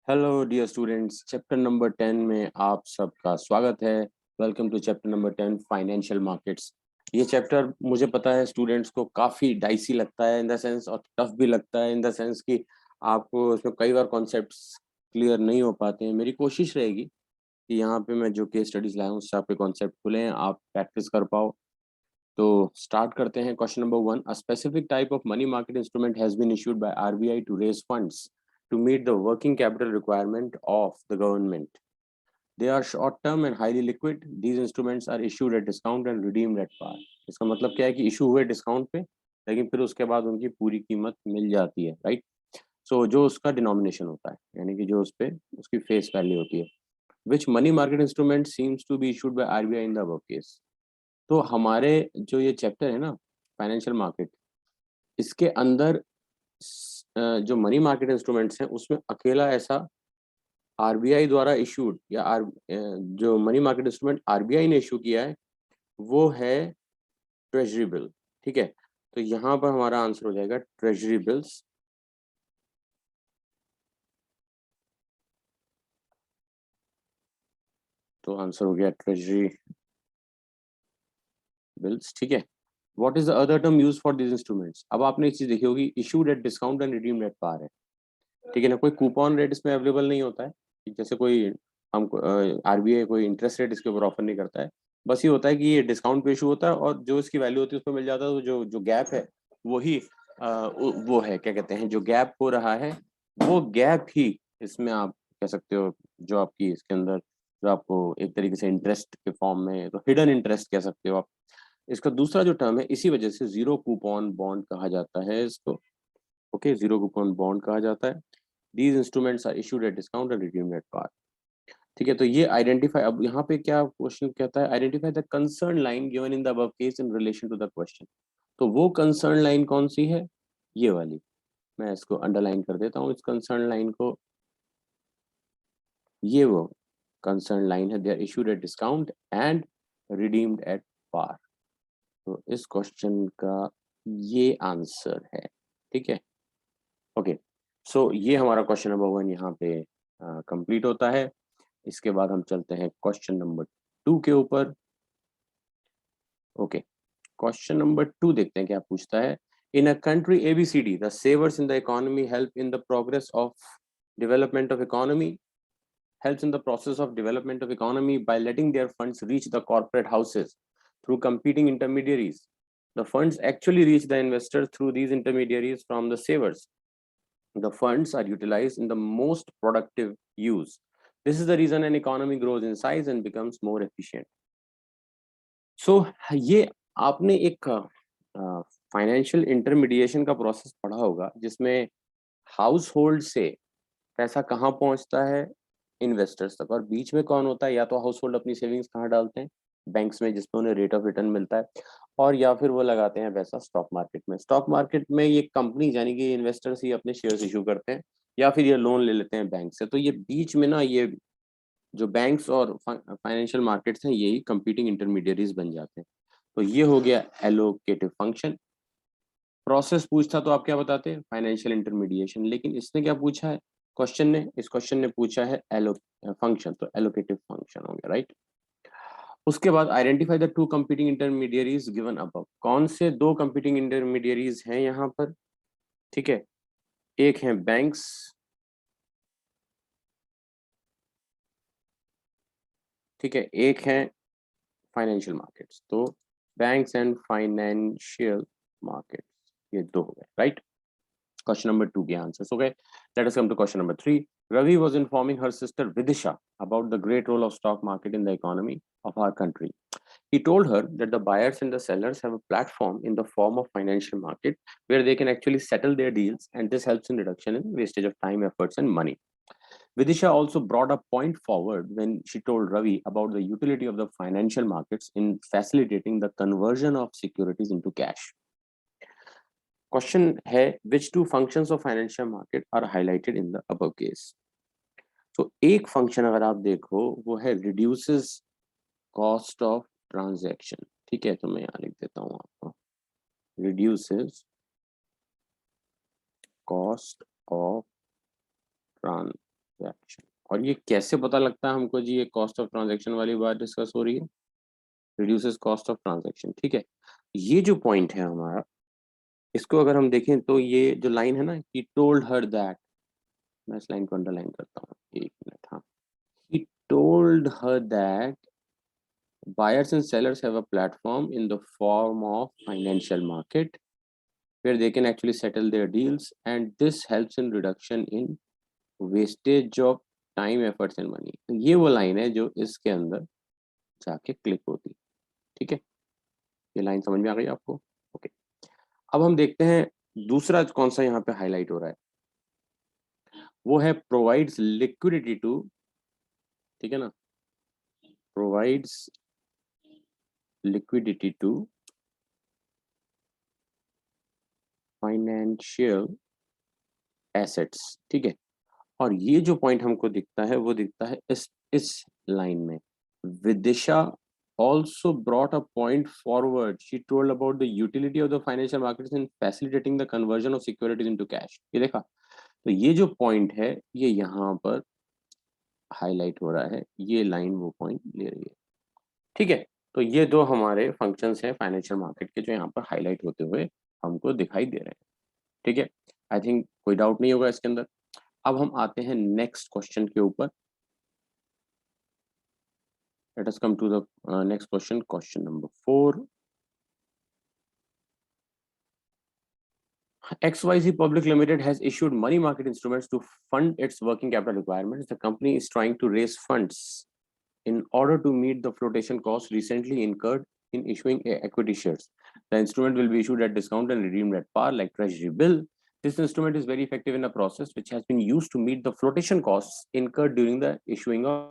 Hello dear students, chapter number 10 में आप सबका स्वागत है। Welcome to chapter number 10 financial markets. ये चैप्टर मुझे पता है स्टूडेंट्स को काफ़ी डाइसी लगता है इन द सेंस, और टफ भी लगता है इन द सेंस कि आपको उसमें कई बार कॉन्सेप्ट्स क्लियर नहीं हो पाते हैं। मेरी कोशिश रहेगी कि यहाँ पे मैं जो केस स्टडीज लाया हूँ उससे आपके कॉन्सेप्ट खुले, आप प्रैक्टिस कर पाओ। तो स्टार्ट करते हैं। Question number 1, a specific type of money market instrument has been issued by RBI to raise funds to meet the working capital requirement of the government. They are short term and highly liquid. These instruments are issued at discount and redeemed at par. इसका मतलब क्या है कि issue हुए discount पे, लेकिन फिर उसके बाद उनकी पूरी कीमत मिल जाती है, राइट। सो जो उसका डिनोमिनेशन होता है, यानी कि जो उस पे उसकी फेस वैल्यू होती है। Which money market instrument seems to be issued by RBI in the above case. तो हमारे जो ये चैप्टर है ना, फाइनेंशियल मार्केट, इसके अंदर जो मनी मार्केट इंस्ट्रूमेंट्स हैं उसमें अकेला ऐसा आरबीआई द्वारा इशूड या जो मनी मार्केट इंस्ट्रूमेंट आरबीआई ने इशू किया है वो है ट्रेजरी बिल। ठीक है, तो यहाँ पर हमारा आंसर हो जाएगा ट्रेजरी बिल्स। तो आंसर हो गया ट्रेजरी बिल्स। ठीक है, what is the other term use for this instruments. अब आपने एक चीज देखी होगी, issued at discount and redeemed at par है। ठीक है ना, कोई कूपन रेट इसमें अवेलेबल नहीं होता है कि जैसे कोई हम आरबीआई कोई इंटरेस्ट रेट इसके ऊपर ऑफर नहीं करता है। बस ये होता है कि ये डिस्काउंट पे इशू होता है और जो इसकी वैल्यू होती है उस पर मिल जाता है। तो जो जो गैप है वही वो है, क्या कहते हैं, जो गैप हो रहा है वो गैप ही इसमें आप कह सकते हो, जो आपकी इसके अंदर जो आपको एक तरीके से इंटरेस्ट के फॉर्म में, तो हिडन इंटरेस्ट कह सकते हो आप। इसका दूसरा जो टर्म है, इसी वजह से जीरो कूपन बॉन्ड कहा जाता है इसको। ओके, जीरो कूपन बॉन्ड कहा जाता है। These instruments are issued at discount and redeemed at par. ठीक है, तो ये आइडेंटिफाई, अब यहाँ पे क्या क्वेश्चन कहता है, identify the concern line given in the above case in relation to the question. तो वो कंसर्न लाइन कौन सी है, ये वाली। मैं इसको अंडरलाइन कर देता हूँ इस कंसर्न लाइन को। ये वो कंसर्न लाइन है, they are issued at discount and redeemed at par. तो इस क्वेश्चन का ये आंसर है। ठीक है, ओके। सो ये हमारा क्वेश्चन नंबर 1 यहाँ पे कंप्लीट होता है। इसके बाद हम चलते हैं क्वेश्चन नंबर 2 के ऊपर। ओके, क्वेश्चन नंबर 2 देखते हैं क्या पूछता है। In a country ABCD the savers in the economy help in the progress of development of economy helps in the process of development of economy by letting their funds reach the corporate houses through competing intermediaries. The funds actually reach the investors through these intermediaries from the savers. The funds are utilized in the most productive use. This is the reason an economy grows in size and becomes more efficient. So ये आपने एक financial intermediation का process पढ़ा होगा, जिसमें house hold से पैसा कहाँ पहुंचता है, इन्वेस्टर्स तक, और बीच में कौन होता है, या तो हाउस होल्ड अपनी सेविंग्स कहाँ डालते हैं, बैंक्स में जिसमें उन्हें रेट ऑफ रिटर्न मिलता है, और या फिर वो लगाते हैं पैसा स्टॉक मार्केट में। स्टॉक मार्केट में ये कंपनी यानी कि इन्वेस्टर्स ही अपने शेयर्स इशू करते हैं या फिर ये लोन ले लेते हैं बैंक से। तो ये बीच में ना, ये जो बैंक्स और फाइनेंशियल मार्केट्स हैं यही कंपीटिंग इंटरमीडियरीज बन जाते हैं। तो ये हो गया एलोकेटिव फंक्शन। प्रोसेस पूछता तो आप क्या बताते, फाइनेंशियल इंटरमीडिएशन, लेकिन इसने क्या पूछा है, क्वेश्चन ने, इस क्वेश्चन ने पूछा है एलो फंक्शन, तो एलोकेटिव फंक्शन हो गया, राइट। उसके बाद identify the two competing intermediaries given above. कौन से दो कंपीटिंग इंटरमीडियरीज हैं यहाँ पर, ठीक है। एक है बैंक्स, ठीक है, एक है फाइनेंशियल मार्केट्स। तो बैंक्स एंड फाइनेंशियल मार्केट्स, ये दो हो गए, राइट। Question number 2 के answers हो गए। Let us come to question number 3. Ravi was informing her sister Vidisha about the great role of stock market in the economy of our country. He told her that the buyers and the sellers have a platform in the form of financial market where they can actually settle their deals, and this helps in reduction in wastage of time, efforts, and money. Vidisha also brought a point forward when she told Ravi about the utility of the financial markets in facilitating the conversion of securities into cash. Question है, which two functions of financial market are highlighted in the above case. तो एक function अगर आप देखो वो है reduces cost of transaction. ठीक है, तो मैं यहाँ लिख देता हूँ आपको, रिड्यूसेस कॉस्ट ऑफ ट्रांजैक्शन। और ये कैसे पता लगता है हमको जी, ये कॉस्ट ऑफ ट्रांजैक्शन वाली बात डिस्कस हो रही है, रिड्यूसेस कॉस्ट ऑफ ट्रांजैक्शन। ठीक है, ये जो पॉइंट है हमारा, इसको अगर हम देखें तो ये जो लाइन है ना, ही टोल्ड हर दैट, मैं इस लाइन को अंडरलाइन करता हूँ, एक मिनट, हाँ, he told her that buyers and sellers have a platform in the form of financial market where they can actually settle their deals, and this helps in reduction in wastage of time, efforts and money। तो ये वो line है जो इसके अंदर जाके click होती। ठीक है, ये लाइन समझ में आ गई आपको? ओके, अब हम देखते हैं दूसरा कौन सा यहाँ पे हाईलाइट हो रहा है, वो है प्रोवाइड्स लिक्विडिटी टू, ठीक है ना, provides liquidity to financial assets. ठीक है, और ये जो पॉइंट हमको दिखता है वो दिखता है इस लाइन में। Vidisha also brought a point forward, she told about the utility of the financial markets in facilitating the conversion of securities into cash। ये देखा, तो ये जो पॉइंट है ये यहाँ पर हाईलाइट हो रहा है, ये लाइन वो पॉइंट ले रही है। ठीक है, तो ये दो हमारे फंक्शंस हैं फाइनेंशियल मार्केट के जो यहाँ पर हाईलाइट होते हुए हमको दिखाई दे रहे हैं। ठीक है, आई थिंक कोई डाउट नहीं होगा इसके अंदर। अब हम आते हैं नेक्स्ट क्वेश्चन के ऊपर। Let us come to the next question, question number 4। XYZ Public Limited has issued money market instruments to fund its working capital requirements. The company is trying to raise funds in order to meet the flotation costs recently incurred in issuing equity shares. The instrument will be issued at discount and redeemed at par like treasury bill. This instrument is very effective in a process which has been used to meet the flotation costs incurred during the issuing of